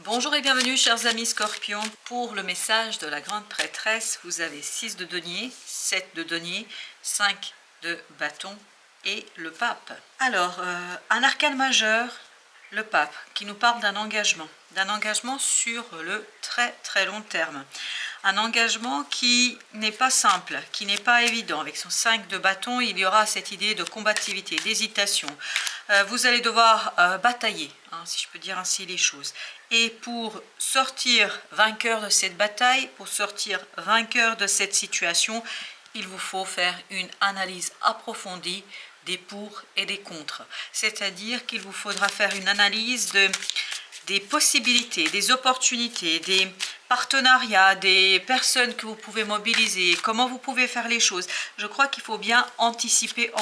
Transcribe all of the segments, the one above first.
Bonjour et bienvenue chers amis Scorpions. Pour le message de la grande prêtresse, vous avez 6 de denier, 7 de denier, 5 de bâton et le pape. Alors, un arcane majeur, le pape, qui nous parle d'un engagement sur le très long terme. Un engagement qui n'est pas simple, qui n'est pas évident. Avec son 5 de bâton, il y aura cette idée de combativité, d'hésitation. Vous allez devoir batailler, si je peux dire ainsi les choses. Et pour sortir vainqueur de cette bataille, pour sortir vainqueur de cette situation, il vous faut faire une analyse approfondie des pour et des contre. C'est-à-dire qu'il vous faudra faire une analyse des possibilités, des opportunités, des partenariats, des personnes que vous pouvez mobiliser, comment vous pouvez faire les choses. Je crois qu'il faut bien anticiper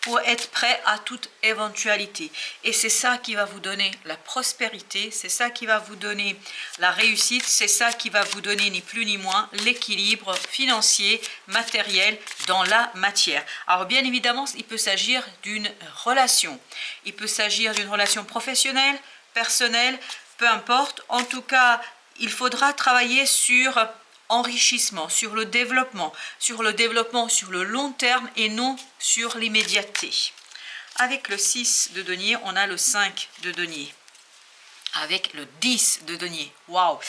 pour être prêt à toute éventualité. Et c'est ça qui va vous donner la prospérité, c'est ça qui va vous donner la réussite, c'est ça qui va vous donner ni plus ni moins l'équilibre financier, matériel dans la matière. Alors bien évidemment, il peut s'agir d'une relation. Il peut s'agir d'une relation professionnelle, personnelle, peu importe. En tout cas, il faudra travailler sur enrichissement, sur le développement sur le long terme et non sur l'immédiateté. Avec le 6 de denier, on a le 5 de denier. Avec le 10 de denier, waouh!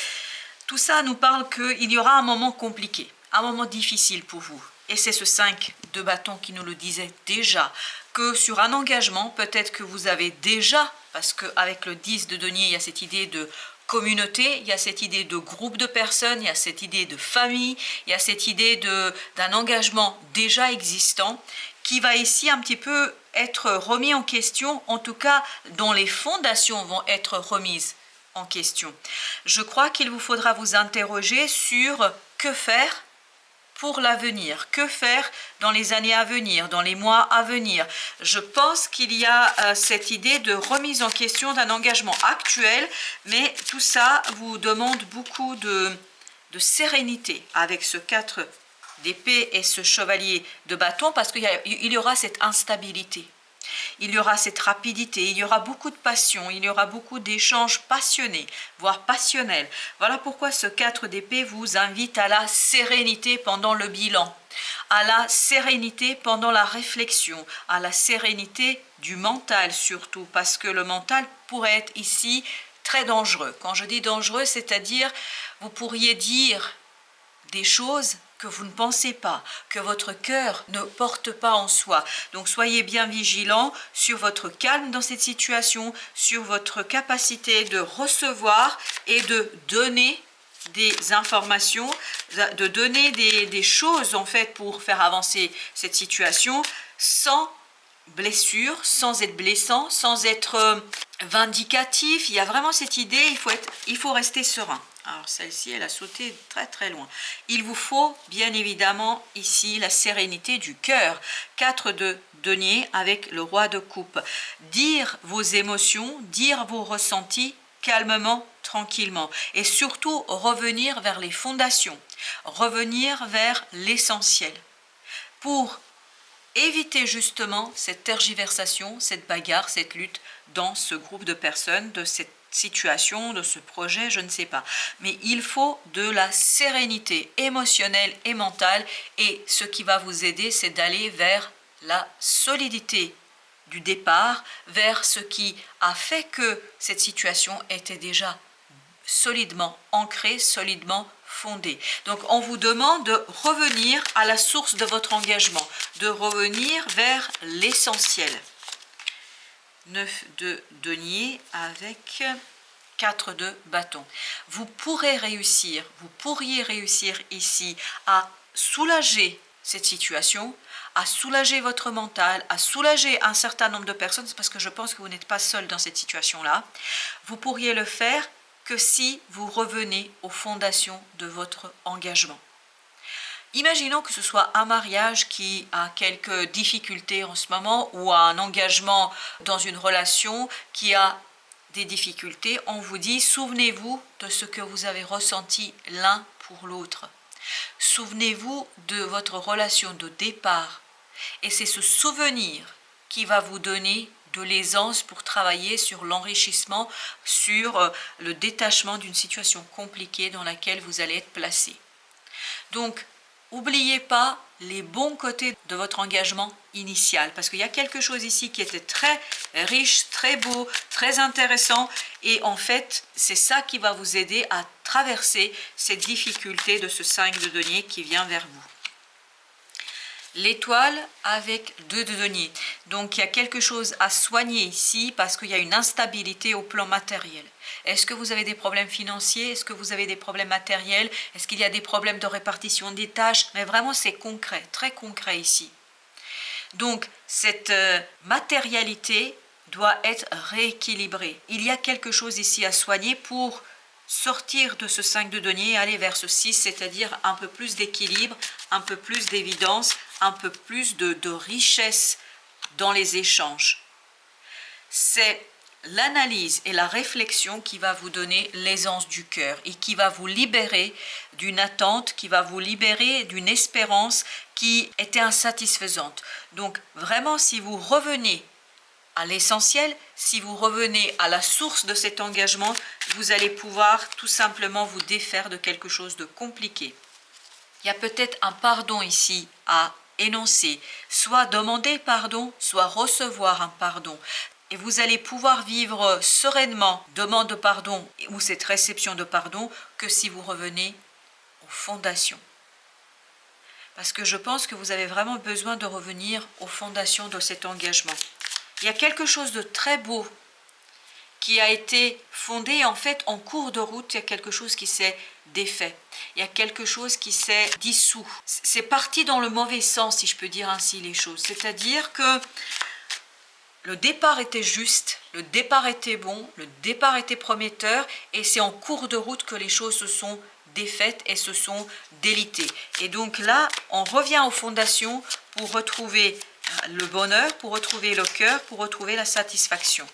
Tout ça nous parle qu'il y aura un moment compliqué, un moment difficile pour vous. Et c'est ce 5 de bâton qui nous le disait déjà, que sur un engagement, peut-être que vous avez déjà, parce qu'avec le 10 de denier, il y a cette idée de communauté, il y a cette idée de groupe de personnes, il y a cette idée de famille, il y a cette idée d'un engagement déjà existant qui va ici un petit peu être remis en question, en tout cas dont les fondations vont être remises en question. Je crois qu'il vous faudra vous interroger sur que faire pour l'avenir, que faire dans les années à venir, dans les mois à venir. Je pense qu'il y a cette idée de remise en question d'un engagement actuel, mais tout ça vous demande beaucoup de sérénité avec ce 4 d'épée et ce chevalier de bâton, parce qu'il y aura cette instabilité. Il y aura cette rapidité, il y aura beaucoup de passion, il y aura beaucoup d'échanges passionnés, voire passionnels. Voilà pourquoi ce 4 d'épée vous invite à la sérénité pendant le bilan, à la sérénité pendant la réflexion, à la sérénité du mental surtout, parce que le mental pourrait être ici très dangereux. Quand je dis dangereux, c'est-à-dire vous pourriez dire des choses que vous ne pensez pas, que votre cœur ne porte pas en soi. Donc soyez bien vigilants sur votre calme dans cette situation, sur votre capacité de recevoir et de donner des informations, de donner des choses en fait pour faire avancer cette situation sans blessure, sans être blessant, sans être vindicatif. Il y a vraiment cette idée, il faut rester serein. Alors celle-ci, elle a sauté très loin. Il vous faut bien évidemment ici la sérénité du cœur. 4 de denier avec le roi de coupe. Dire vos émotions, dire vos ressentis calmement, tranquillement. Et surtout revenir vers les fondations, revenir vers l'essentiel. Pour éviter justement cette tergiversation, cette bagarre, cette lutte dans ce groupe de personnes, de cette situation, de ce projet, je ne sais pas. Mais il faut de la sérénité émotionnelle et mentale, et ce qui va vous aider, c'est d'aller vers la solidité du départ, vers ce qui a fait que cette situation était déjà solidement ancrée, solidement fondée. Donc on vous demande de revenir à la source de votre engagement, de revenir vers l'essentiel. 9 de denier avec 4 de bâton. Vous pourriez réussir ici à soulager cette situation, à soulager votre mental, à soulager un certain nombre de personnes, parce que je pense que vous n'êtes pas seul dans cette situation-là. Vous pourriez le faire que si vous revenez aux fondations de votre engagement. Imaginons que ce soit un mariage qui a quelques difficultés en ce moment, ou un engagement dans une relation qui a des difficultés. On vous dit, souvenez-vous de ce que vous avez ressenti l'un pour l'autre. Souvenez-vous de votre relation de départ. Et c'est ce souvenir qui va vous donner de l'aisance pour travailler sur l'enrichissement, sur le détachement d'une situation compliquée dans laquelle vous allez être placé. Donc, n'oubliez pas les bons côtés de votre engagement initial, parce qu'il y a quelque chose ici qui était très riche, très beau, très intéressant, et en fait, c'est ça qui va vous aider à traverser cette difficulté de ce 5 de denier qui vient vers vous. L'étoile avec 2 de denier. Donc, il y a quelque chose à soigner ici parce qu'il y a une instabilité au plan matériel. Est-ce que vous avez des problèmes financiers? Est-ce que vous avez des problèmes matériels? Est-ce qu'il y a des problèmes de répartition des tâches? Mais vraiment, c'est concret, très concret ici. Donc, cette matérialité doit être rééquilibrée. Il y a quelque chose ici à soigner pour sortir de ce 5 de denier et aller vers ce 6, c'est-à-dire un peu plus d'équilibre, un peu plus d'évidence, un peu plus de richesse dans les échanges. C'est l'analyse et la réflexion qui va vous donner l'aisance du cœur et qui va vous libérer d'une attente, qui va vous libérer d'une espérance qui était insatisfaisante. Donc vraiment, si vous revenez à l'essentiel, si vous revenez à la source de cet engagement, vous allez pouvoir tout simplement vous défaire de quelque chose de compliqué. Il y a peut-être un pardon ici à énoncer, soit demander pardon, soit recevoir un pardon. Et vous allez pouvoir vivre sereinement demande de pardon ou cette réception de pardon que si vous revenez aux fondations. Parce que je pense que vous avez vraiment besoin de revenir aux fondations de cet engagement. Il y a quelque chose de très beau qui a été fondé en fait en cours de route. Il y a quelque chose qui s'est défait. Il y a quelque chose qui s'est dissous. C'est parti dans le mauvais sens, si je peux dire ainsi les choses. C'est-à-dire que le départ était juste, le départ était bon, le départ était prometteur et c'est en cours de route que les choses se sont défaites et se sont délitées. Et donc là, on revient aux fondations pour retrouver le bonheur, pour retrouver le cœur, pour retrouver la satisfaction.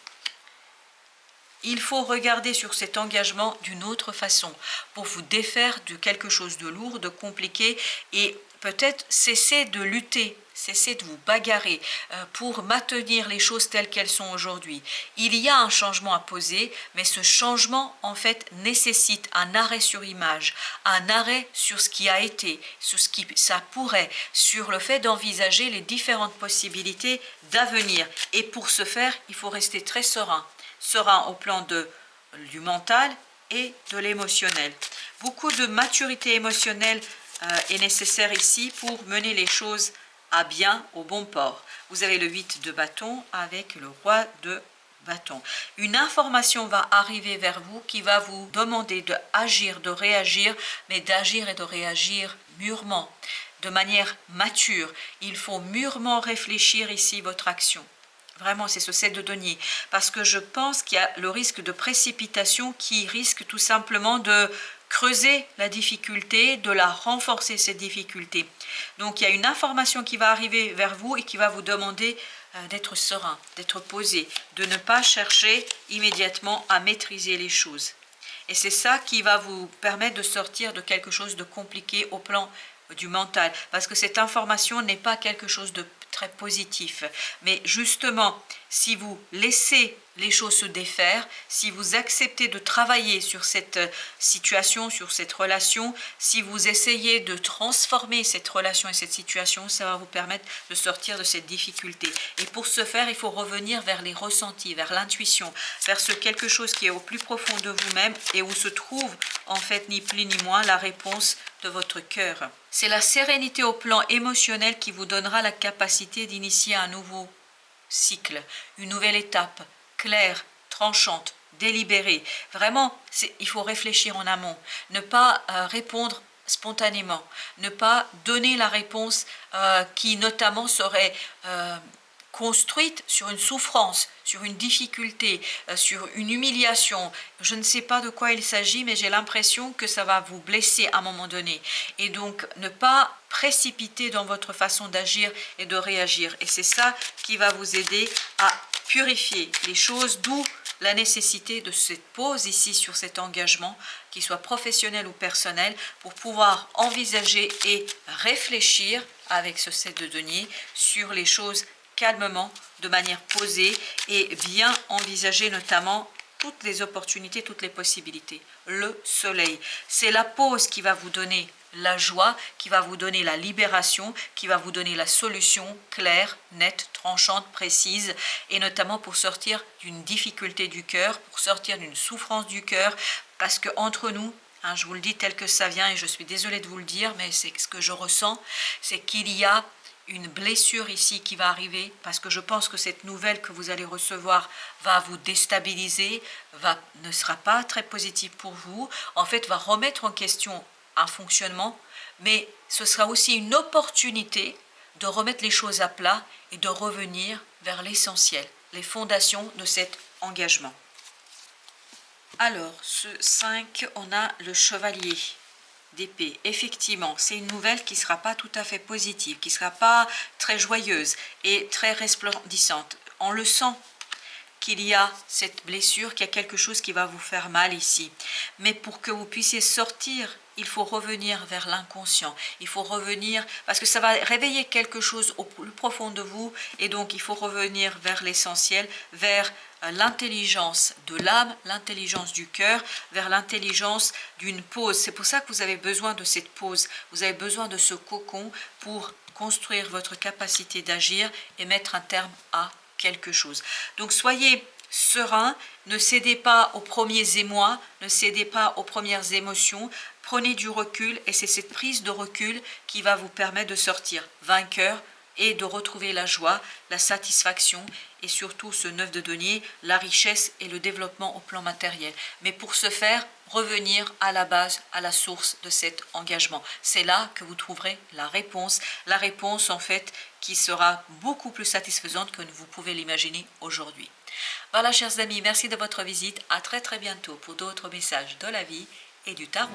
Il faut regarder sur cet engagement d'une autre façon pour vous défaire de quelque chose de lourd, de compliqué et peut-être cesser de lutter, cesser de vous bagarrer pour maintenir les choses telles qu'elles sont aujourd'hui. Il y a un changement à poser, mais ce changement en fait nécessite un arrêt sur image, un arrêt sur ce qui a été, sur ce qui ça pourrait, sur le fait d'envisager les différentes possibilités d'avenir. Et pour ce faire, il faut rester très serein. Serein au plan du mental et de l'émotionnel. Beaucoup de maturité émotionnelle est nécessaire ici pour mener les choses à bien, au bon port. Vous avez le 8 de bâton avec le roi de bâton. Une information va arriver vers vous qui va vous demander d'agir, de réagir, mais d'agir et de réagir mûrement, de manière mature. Il faut mûrement réfléchir ici votre action. Vraiment, c'est ce 7 de denier. Parce que je pense qu'il y a le risque de précipitation qui risque tout simplement de creuser la difficulté, de la renforcer, cette difficulté. Donc, il y a une information qui va arriver vers vous et qui va vous demander d'être serein, d'être posé, de ne pas chercher immédiatement à maîtriser les choses. Et c'est ça qui va vous permettre de sortir de quelque chose de compliqué au plan du mental. Parce que cette information n'est pas quelque chose de très positif. Mais justement, si vous laissez les choses se défaire, si vous acceptez de travailler sur cette situation, sur cette relation, si vous essayez de transformer cette relation et cette situation, ça va vous permettre de sortir de cette difficulté. Et pour ce faire, il faut revenir vers les ressentis, vers l'intuition, vers ce quelque chose qui est au plus profond de vous-même et où se trouve en fait ni plus ni moins la réponse de votre cœur. C'est la sérénité au plan émotionnel qui vous donnera la capacité d'initier un nouveau cycle, une nouvelle étape, claire, tranchante, délibérée. Vraiment, il faut réfléchir en amont, ne pas répondre spontanément, ne pas donner la réponse qui notamment serait construite sur une souffrance, sur une difficulté, sur une humiliation. Je ne sais pas de quoi il s'agit, mais j'ai l'impression que ça va vous blesser à un moment donné. Et donc, ne pas précipiter dans votre façon d'agir et de réagir. Et c'est ça qui va vous aider à purifier les choses, d'où la nécessité de cette pause ici sur cet engagement, qu'il soit professionnel ou personnel, pour pouvoir envisager et réfléchir avec ce 7 de denier sur les choses calmement, de manière posée et bien envisager notamment toutes les opportunités, toutes les possibilités. Le soleil, c'est la pause qui va vous donner la joie, qui va vous donner la libération, qui va vous donner la solution claire, nette, tranchante, précise, et notamment pour sortir d'une difficulté du cœur, pour sortir d'une souffrance du cœur, parce que entre nous, hein, je vous le dis tel que ça vient, et je suis désolée de vous le dire, mais c'est ce que je ressens, c'est qu'il y a une blessure ici qui va arriver, parce que je pense que cette nouvelle que vous allez recevoir va vous déstabiliser, ne sera pas très positive pour vous, en fait va remettre en question un fonctionnement, mais ce sera aussi une opportunité de remettre les choses à plat et de revenir vers l'essentiel, les fondations de cet engagement. Alors, ce 5, on a le chevalier d'épée. Effectivement, c'est une nouvelle qui ne sera pas tout à fait positive, qui ne sera pas très joyeuse et très resplendissante. On le sent qu'il y a cette blessure, qu'il y a quelque chose qui va vous faire mal ici. Mais pour que vous puissiez sortir, il faut revenir vers l'inconscient. Il faut revenir, parce que ça va réveiller quelque chose au plus profond de vous, et donc il faut revenir vers l'essentiel, vers l'intelligence de l'âme, l'intelligence du cœur, vers l'intelligence d'une pause. C'est pour ça que vous avez besoin de cette pause. Vous avez besoin de ce cocon pour construire votre capacité d'agir et mettre un terme à quelque chose. Donc soyez serein, ne cédez pas aux premiers émois, ne cédez pas aux premières émotions, prenez du recul, et c'est cette prise de recul qui va vous permettre de sortir vainqueur et de retrouver la joie, la satisfaction et surtout ce 9 de denier, la richesse et le développement au plan matériel. Mais pour ce faire, revenir à la base, à la source de cet engagement. C'est là que vous trouverez la réponse en fait qui sera beaucoup plus satisfaisante que vous pouvez l'imaginer aujourd'hui. Voilà, chers amis, merci de votre visite. À très bientôt pour d'autres messages de la vie et du tarot.